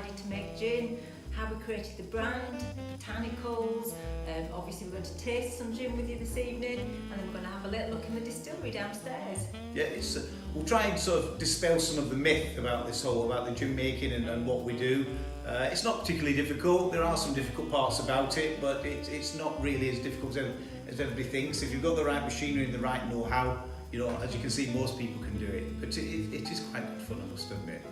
decided to make gin, how we created the brand, the botanicals. Obviously we're going to taste some gin with you this evening, and then we're going to have a little look in the distillery downstairs. Yeah, we'll try and sort of dispel some of the myth about the gin making and what we do. It's not particularly difficult. There are some difficult parts about it, but it's not really as difficult as everybody thinks. If you've got the right machinery and the right know-how, you know, as you can see, most people can do it. But it is quite good fun, I must admit.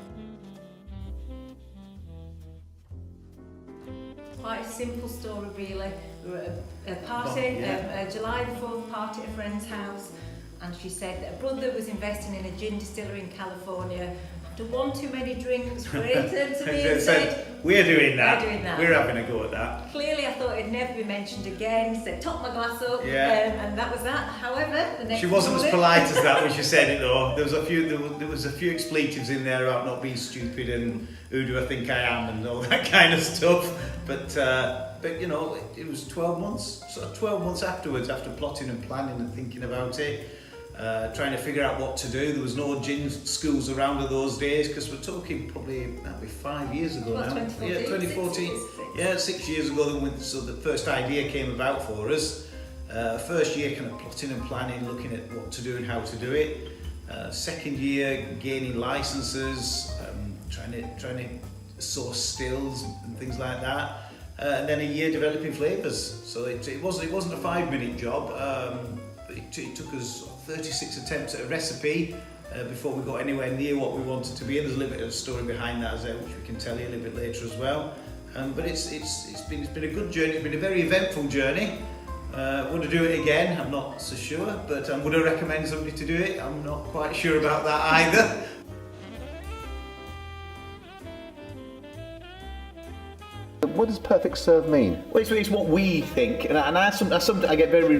Quite a simple story really. We were at a party, a July the 4th party at a friend's house, and she said that her brother was investing in a gin distillery in California. After one too many drinks, Ray turned to me and said, we're doing that. We're having a go at that. Clearly I thought it'd never be mentioned again, said top my glass up, and that was that. However, the next She wasn't morning, as polite as that when she said it though. There was a few expletives in there about not being stupid and who do I think I am and all that kind of stuff. But you know, it was 12 months, sort of 12 months afterwards, after plotting and planning and thinking about it, trying to figure out what to do. There was no gin schools around in those days, because we're talking probably, that'd be 5 years ago now. 2014. Yeah, 2014. Yeah, 6 years ago, so the first idea came about for us. First year kind of plotting and planning, looking at what to do and how to do it. Second year gaining licenses, trying to source stills and things like that. And then a year developing flavours. So it wasn't a 5-minute job. It took us 36 attempts at a recipe before we got anywhere near what we wanted to be. And there's a little bit of a story behind that, which we can tell you a little bit later as well. But it's been a good journey. It's been a very eventful journey. Would I do it again? I'm not so sure. But would I recommend somebody to do it? I'm not quite sure about that either. What does perfect serve mean? Well, it's what we think, and I get very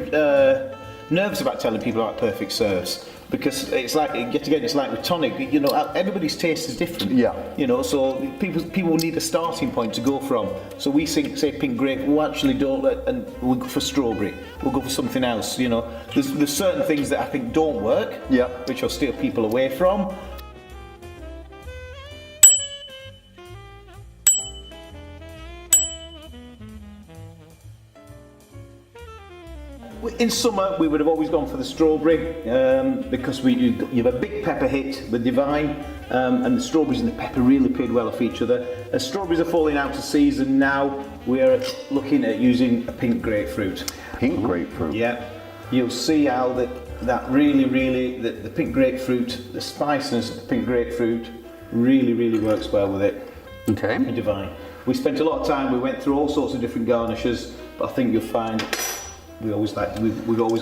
nervous about telling people about perfect serves, because it's like, yet again, it's like with tonic. You know, everybody's taste is different. Yeah. You know, so people need a starting point to go from. So we say pink grape. We actually don't, and we'll go for strawberry. We'll go for something else. You know, there's certain things that I think don't work. Yeah. Which will steer people away from. In summer, we would have always gone for the strawberry, because you have a big pepper hit with Divine, and the strawberries and the pepper really played well off each other. As strawberries are falling out of season now, we're looking at using a pink grapefruit. Pink grapefruit? Yeah. You'll see how that really, the pink grapefruit, the spiciness of the pink grapefruit really works well with it. Okay. And Divine. We spent a lot of time, we went through all sorts of different garnishes, but I think you'll find we always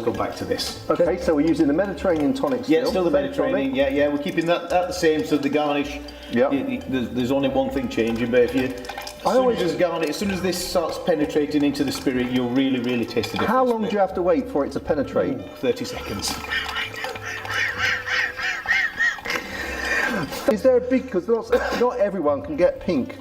go back to this. Okay, so we're using the Mediterranean tonic still? Yeah, still the Mediterranean. Yeah, we're keeping that the same. So the garnish, there's only one thing changing, but as soon as this starts penetrating into the spirit, you'll really taste the difference. How long do you have to wait for it to penetrate? 30 seconds. Is there a big, because not everyone can get pink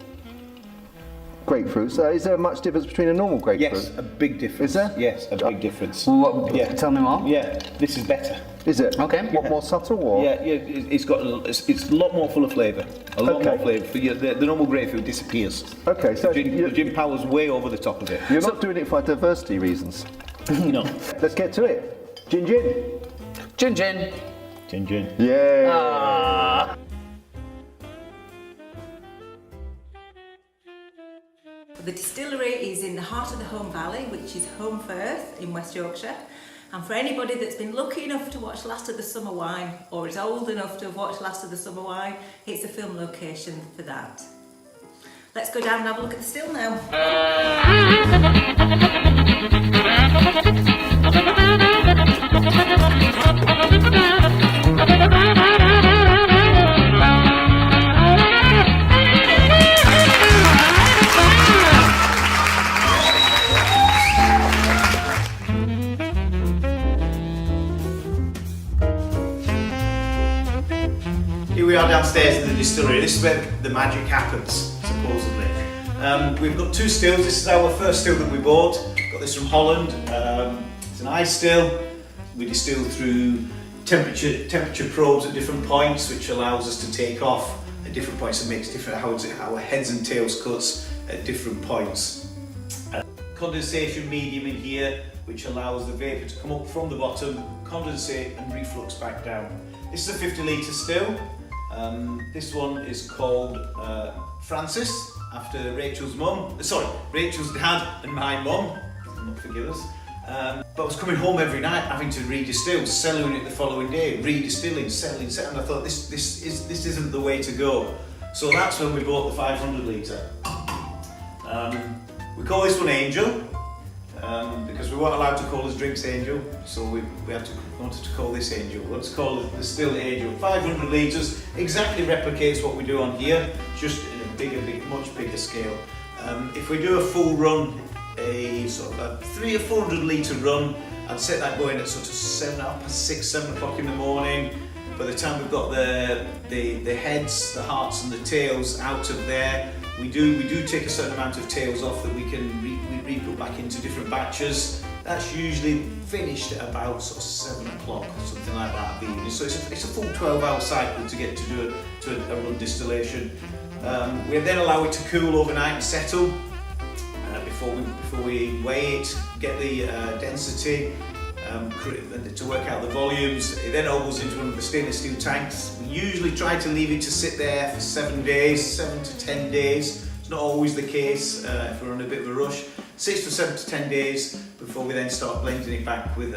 grapefruit, so is there much difference between a normal grapefruit? Yes, a big difference. Is there? Yes, a big difference. Tell me more. Yeah, this is better. Is it? Okay. What, more subtle or? Yeah, it's a lot more full of flavour. A lot more flavour. The normal grapefruit disappears. Okay, so the gin power's way over the top of it. You're not doing it for diversity reasons. No. Let's get to it. Gin. Gin. Yeah. The distillery is in the heart of the Home Valley, which is Home Firth in West Yorkshire. And for anybody that's been lucky enough to watch Last of the Summer Wine, or is old enough to have watched Last of the Summer Wine, it's a film location for that. Let's go down and have a look at the still now. Here we are downstairs in the distillery. This is where the magic happens, supposedly. We've got 2 stills. This is our first still that we bought. Got this from Holland. It's an ice still. We distill through temperature probes at different points, which allows us to take off a at different points and makes different how heads and tails cuts at different points. Condensation medium in here, which allows the vapour to come up from the bottom, condensate and reflux back down. This is a 50 litre still. This one is called Francis, after Rachel's dad and my mum. Not forgive us. But I was coming home every night having to redistill, selling it the following day, redistilling, selling, and I thought this isn't the way to go. So that's when we bought the 500 litre. We call this one Angel, because we weren't allowed to call his drinks Angel, so we wanted to call this Angel. Let's call it the Still Angel. 500 litres, exactly replicates what we do on here, just in a much bigger scale. If we do a full run, a sort of a 300 or 400 litre run, I'd set that going at sort of 7 o'clock in the morning. By the time we've got the heads, the hearts and the tails out of there, we do take a certain amount of tails off that we can re-put back into different batches. That's usually finished at about sort of 7 o'clock or something like that of the evening. So it's a full 12-hour cycle to get to do a run distillation. We then allow it to cool overnight and settle before we weigh it, get the density, to work out the volumes. It then all goes into one of the stainless steel tanks. We usually try to leave it to sit there for 7 to 10 days. It's not always the case if we're on a bit of a rush. 6 to 7 to 10 days before we then start blending it back with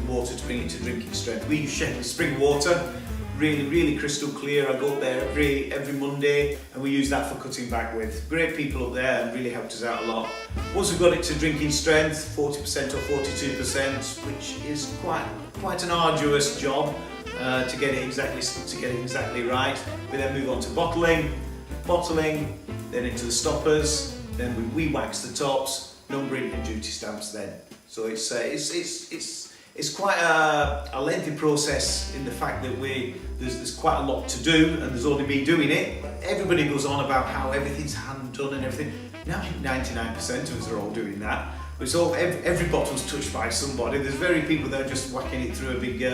water to bring it to drinking strength. We use Sheffield spring water, really crystal clear. I go up there every Monday and we use that for cutting back with. Great people up there and really helped us out a lot. Once we've got it to drinking strength, 40% or 42%, which is quite an arduous job to get it exactly right. We then move on to bottling, then into the stoppers, then we wax the tops, numbering and duty stamps then. So it's quite a lengthy process in the fact that there's quite a lot to do and there's only me doing it. Everybody goes on about how everything's hand done and everything. Now 99% of us are all doing that. But it's all, every bottle's touched by somebody. There's very people that are just whacking it through a big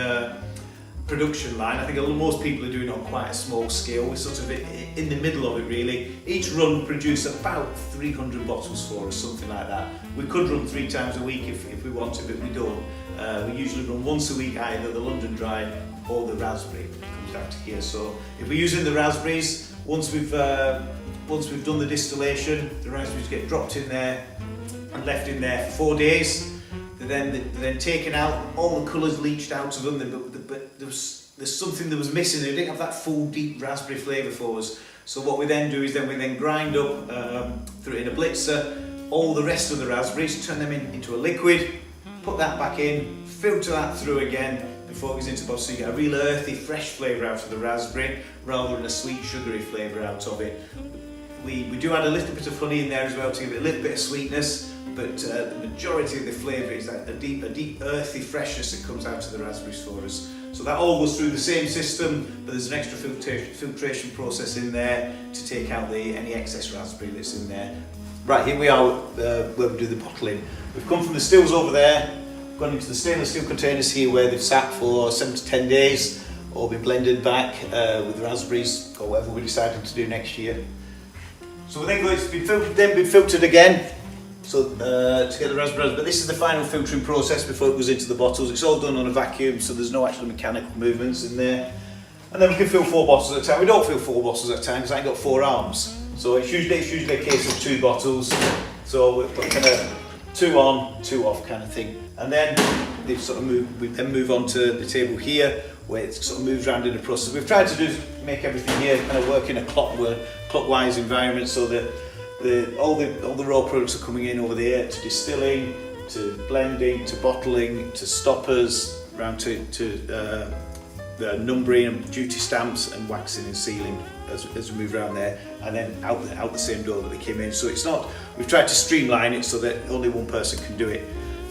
production line. I think most people are doing it on quite a small scale. We're sort of in the middle of it really. Each run produces about 300 bottles for us, something like that. We could run 3 times a week if we wanted, but we don't. We usually run once a week, either the London Dry or the raspberry. It comes down to here. So if we're using the raspberries, once we've done the distillation, the raspberries get dropped in there and left in there for 4 days. They're then taken out, all the colours leached out of them, but there's something that was missing. They didn't have that full, deep raspberry flavour for us. So what we then do is we then grind up, through it in a blitzer, all the rest of the raspberries, turn them into a liquid, put that back in, filter that through again before it goes into the bottle, so you get a real earthy, fresh flavour out of the raspberry rather than a sweet, sugary flavour out of it. We do add a little bit of honey in there as well to give it a little bit of sweetness, but the majority of the flavour is a deep earthy freshness that comes out of the raspberries for us. So that all goes through the same system, but there's an extra filtration process in there to take out any excess raspberry that's in there. Right, here we are where we do the bottling. We've come from the stills over there, gone into the stainless steel containers here where they've sat for 7 to 10 days, all been blended back with the raspberries or whatever we're deciding to do next year. So we then go, it's been filtered again, so to get the raspberries, but this is the final filtering process before it goes into the bottles. It's all done on a vacuum, so there's no actual mechanical movements in there. And then we can fill 4 bottles at a time. We don't fill 4 bottles at a time because I ain't got 4 arms. So it's usually a case of 2 bottles. So we're kind of 2 on, 2 off kind of thing. And then we then move on to the table here where it sort of moves around in the process. We've tried to make everything here kind of work in a clockwise environment so that all the raw products are coming in over there to distilling, to blending, to bottling, to stoppers, around to the numbering and duty stamps and waxing and sealing as we move around there, and then out the same door that they came in. So it's not, we've tried to streamline it so that only one person can do it,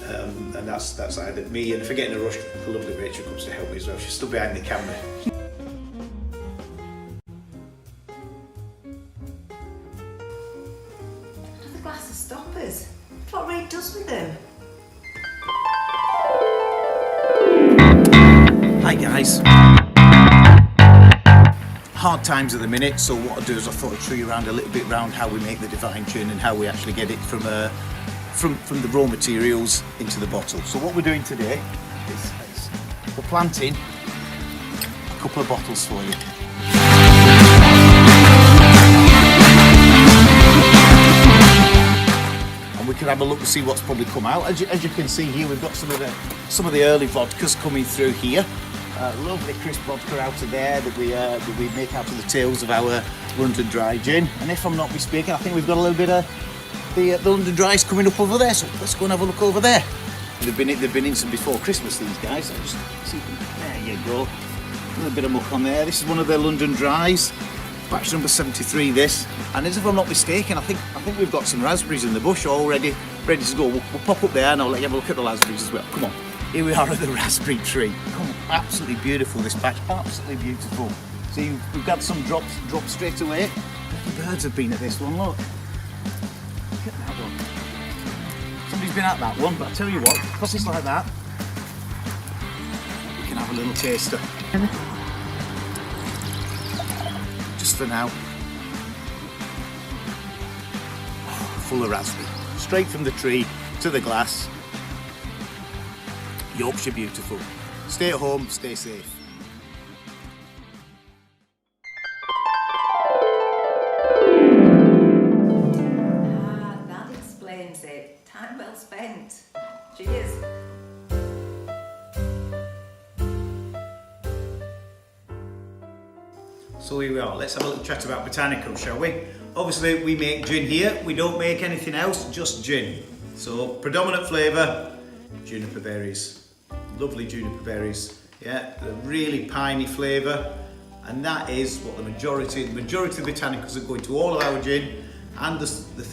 and that's either me, and if I get in a rush, the lovely Rachel comes to help me as well. She's still behind the camera. Another glass of stoppers. What Ray does with them? Hi guys. hard times at the minute, so what I'll do is I thought I'd show you around a little bit around how we make the divine gin and how we actually get it from the raw materials into the bottle. So what we're doing today is we're planting a couple of bottles for you. We can have a look and see what's probably come out. As you can see here, we've got some of the early vodkas coming through here. Lovely crisp vodka out of there that we make out of the tails of our London Dry gin. And if I'm not mistaken, I think we've got a little bit of the London Dry's coming up over there. So let's go and have a look over there. They've been in some before Christmas, these guys. I'll just see. There you go. A little bit of muck on there. This is one of their London Dry's. Batch number 73 this, and as if I'm not mistaken, I think we've got some raspberries in the bush already, ready to go. We'll pop up there and I'll let you have a look at the raspberries as well. Come on, here we are at the raspberry tree. Come on, absolutely beautiful this batch, absolutely beautiful. See, we've got some drops straight away. The birds have been at this one, look. Look at that one. Somebody's been at that one, but I tell you what, because it's like that, we can have a little taster. For now. Full of raspberry. Straight from the tree to the glass. Yorkshire beautiful. Stay at home, stay safe. That explains it. Time well spent. Cheers. So here we are, let's have a little chat about botanicals, shall we? Obviously we make gin here, we don't make anything else, just gin. So predominant flavour, juniper berries. Lovely juniper berries, yeah, a really piney flavour, and that is what the majority of the botanicals that go into all of our gin, and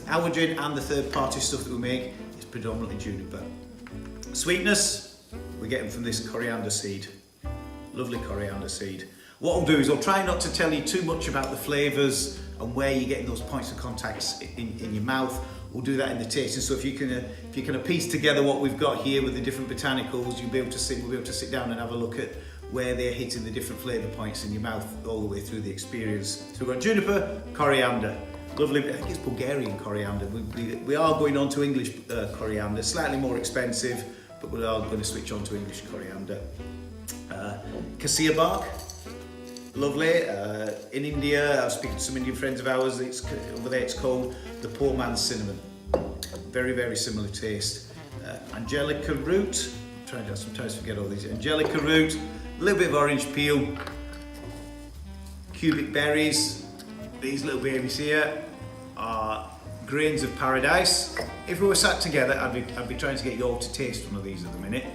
our gin and the third party stuff that we make is predominantly juniper. Sweetness, we get them from this coriander seed, lovely coriander seed. What I'll do is I'll try not to tell you too much about the flavours and where you're getting those points of contacts in your mouth. We'll do that in the tasting. So if you can piece together what we've got here with the different botanicals, we'll be able to sit down and have a look at where they're hitting the different flavour points in your mouth all the way through the experience. So we've got juniper, coriander. Lovely, I think it's Bulgarian coriander. We are going on to English coriander, slightly more expensive, but we are going to switch on to English coriander. Cassia bark. Lovely. In India, I was speaking to some Indian friends of ours. Over there, it's called the poor man's cinnamon. Very, very similar taste. Angelica root. I sometimes forget all these. Angelica root. A little bit of orange peel. Cubic berries. These little babies here are grains of paradise. If we were sat together, I'd be trying to get you all to taste one of these at the minute.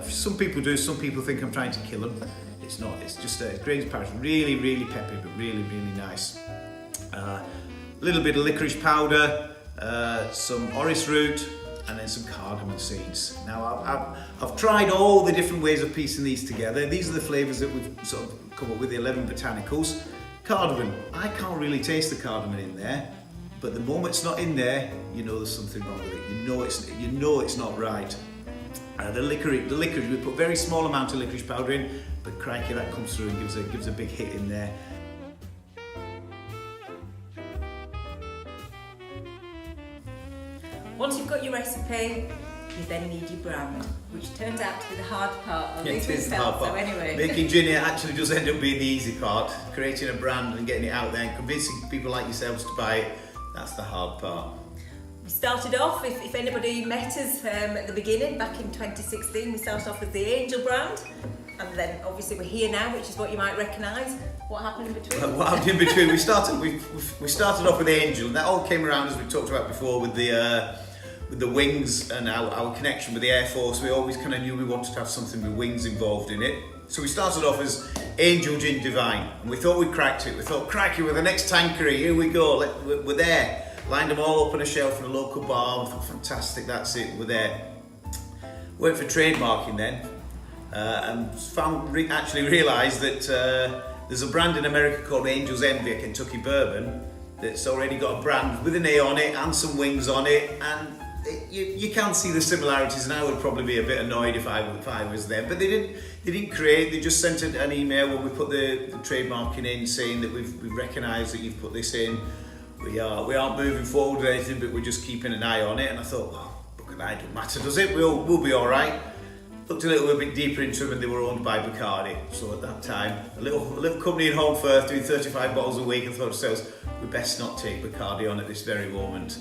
Some people do. Some people think I'm trying to kill them. It's not, it's just grains of paradise, really, really peppy, but really, really nice. A little bit of licorice powder, some orris root, and then some cardamom seeds. Now, I've tried all the different ways of piecing these together. These are the flavours that we've sort of come up with, the 11 botanicals. Cardamom, I can't really taste the cardamom in there, but the moment it's not in there, you know there's something wrong with it. You know it's not right. The licorice, we put very small amount of licorice powder in, but crikey, that comes through and gives a big hit in there. Once you've got your recipe, you then need your brand, which turns out to be the hard part. At least it's the hard part. So anyway. Making gin actually does end up being the easy part. Creating a brand and getting it out there and convincing people like yourselves to buy it, that's the hard part. We started off, if anybody met us at the beginning, back in 2016, we started off with the Angel brand, and then obviously we're here now, which is what you might recognise. What happened in between? What happened in between? We started off with Angel, and that all came around as we talked about before with the wings and our connection with the Air Force. We always kind of knew we wanted to have something with wings involved in it. So we started off as Angel Gin Divine, and we thought we'd cracked it. We thought, crikey, we're the next tankery, here we go, we're there. Lined them all up on a shelf in a local bar. I thought, fantastic, that's it, we're there. Went for trademarking then, and actually realised that there's a brand in America called Angel's Envy, a Kentucky bourbon, that's already got a brand with an A on it and some wings on it, and you can see the similarities, and I would probably be a bit annoyed if I was there. But they didn't create. They just sent an email when we put the trademarking in, saying that we've recognised that you've put this in. We aren't moving forward with anything, but we're just keeping an eye on it. And I thought, well, look at that, it don't matter, does it? We'll be all right. Looked a little bit deeper into them, and they were owned by Bacardi. So at that time, a little company in Home Firth doing 35 bottles a week, and thought to ourselves, we best not take Bacardi on at this very moment.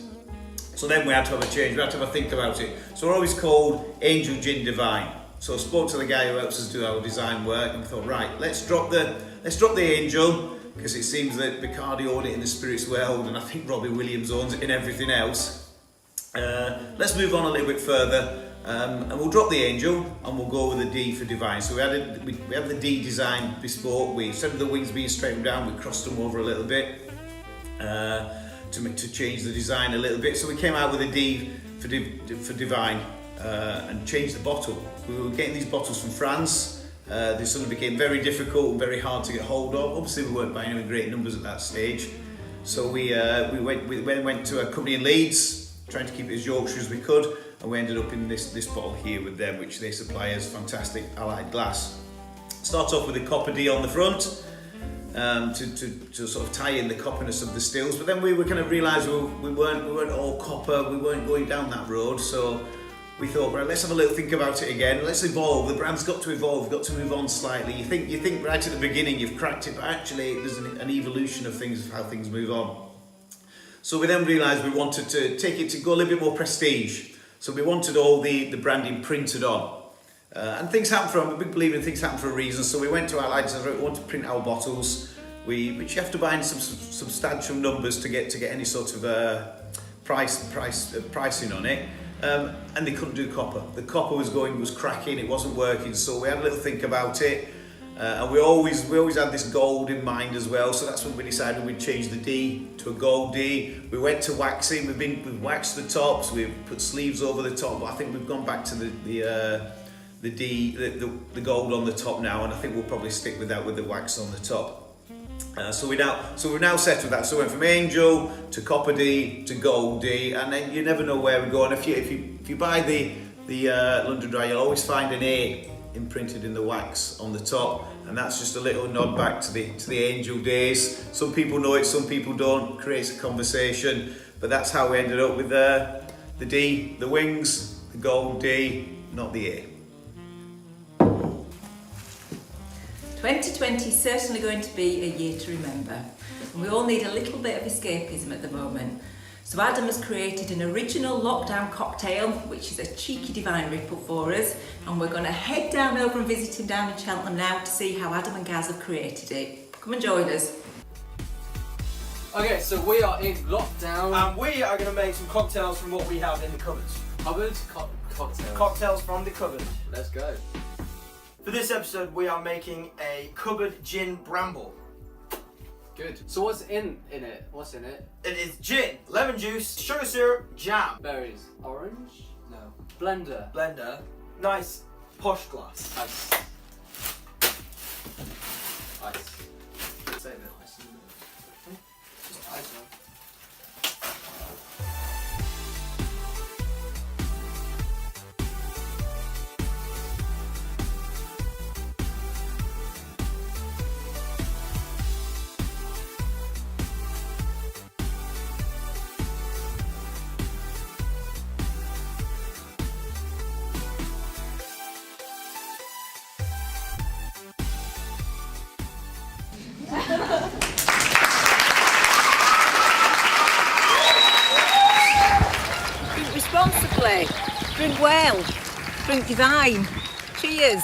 So then we had to have a change, we had to have a think about it. So we're always called Angel Gin Divine. So I spoke to the guy who helps us do our design work, and we thought, right, let's drop the Angel, because it seems that Bacardi owned it in the spirits world, and I think Robbie Williams owns it in everything else. Let's move on a little bit further, and we'll drop the Angel, and we'll go with the D for Divine. So we had the D design bespoke. Instead of the wings being straightened down, we crossed them over a little bit to change the design a little bit. So we came out with a D for Divine and changed the bottle. We were getting these bottles from France. They suddenly became very difficult and very hard to get hold of. Obviously, we weren't buying them in great numbers at that stage. So we went to a company in Leeds, trying to keep it as Yorkshire as we could, and we ended up in this bottle here with them, which they supply as fantastic allied glass. Start off with a copper D on the front to sort of tie in the copperness of the stills, but then we kind of realised we weren't all copper, we weren't going down that road, so we thought, right, let's have a little think about it again. Let's evolve. The brand's got to evolve, got to move on slightly. You think right at the beginning you've cracked it, but actually there's an evolution of things, of how things move on. So we then realised we wanted to take it to go a little bit more prestige. So we wanted all the branding printed on. And things happen I'm a big believer in things happen for a reason. So we went to our lights and said, we want to print our bottles. Which you have to buy in some substantial numbers to get any sort of pricing on it. And they couldn't do copper. The copper was cracking, it wasn't working, so we had a little think about it. And we always had this gold in mind as well, so that's when we decided we'd change the D to a gold D. We went to waxing, we've waxed the tops, we've put sleeves over the top, but I think we've gone back to the D, the gold on the top now, and I think we'll probably stick with that with the wax on the top. So we're now set with that. So we went from Angel to Copper D to Gold D, and then you never know where we go. And if you buy the London Dry, you'll always find an A imprinted in the wax on the top, and that's just a little nod back to the Angel days. Some people know it, some people don't. Creates a conversation, but that's how we ended up with the D, the wings, the Gold D, not the A. 2020 is certainly going to be a year to remember, and we all need a little bit of escapism at the moment. So Adam has created an original lockdown cocktail, which is a cheeky Divine ripple for us, and we're going to head down over and visit him down in Cheltenham now to see how Adam and Gaz have created it. Come and join us. Okay, so we are in lockdown. And we are going to make some cocktails from what we have in the cupboards. Cupboard? Cocktails. Cocktails from the cupboard. Let's go. For this episode, we are making a cupboard gin bramble. Good. So what's in it? What's in it? It is gin, lemon juice, sugar syrup, jam. Berries. Orange? No. Blender. Blender. Nice posh glass. Ice. Ice. Say a bit of ice in the middle. Just ice, man. Drink responsibly, drink well, drink Divine. Cheers.